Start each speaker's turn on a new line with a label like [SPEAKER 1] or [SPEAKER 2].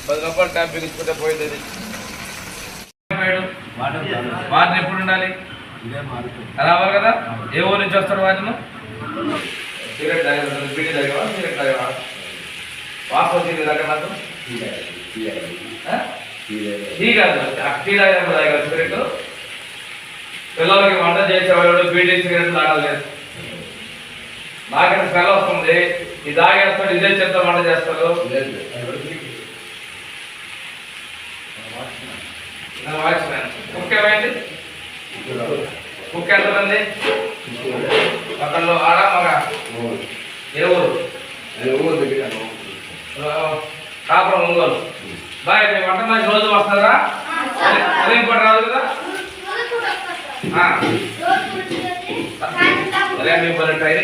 [SPEAKER 1] రూపాయలు ట్యాప్ బిగించుకుంటే పోయింది. వాటిని ఎప్పుడు ఉండాలి? రావాలి కదా. ఏ ఊరు నుంచి వస్తారు వాటిని? సిగరెట్ తాగేవా, బీడీ తాగేవా, సిగరెట్ తాగేవా? వాసన వచ్చింది దగ్గర నాకు టీ కాదు. టీ తాగేటప్పుడు తాగేవా సిగరెట్? పిల్లలకి వంట చేసేవాళ్ళు బీడీ సిగరెట్ తాగలేదు. నాకైతే స్మెల్ వస్తుంది. ఇది తాగేస్తాడు, ఇదే చెత్త వంట చేస్తారు. వాచ్మ్యాన్ కుక్ ఏమైంది? కుక్ ఎంతమంది? ఒకళ్ళు ఆడ మగ? ఏ ఊరు? కాపురం ఒంగోలు. బాయ్ మీ వంట మంచి రోజు వస్తారా? అదేం కూడా రాదు కదా. అదే మీ ట్రైనింగ్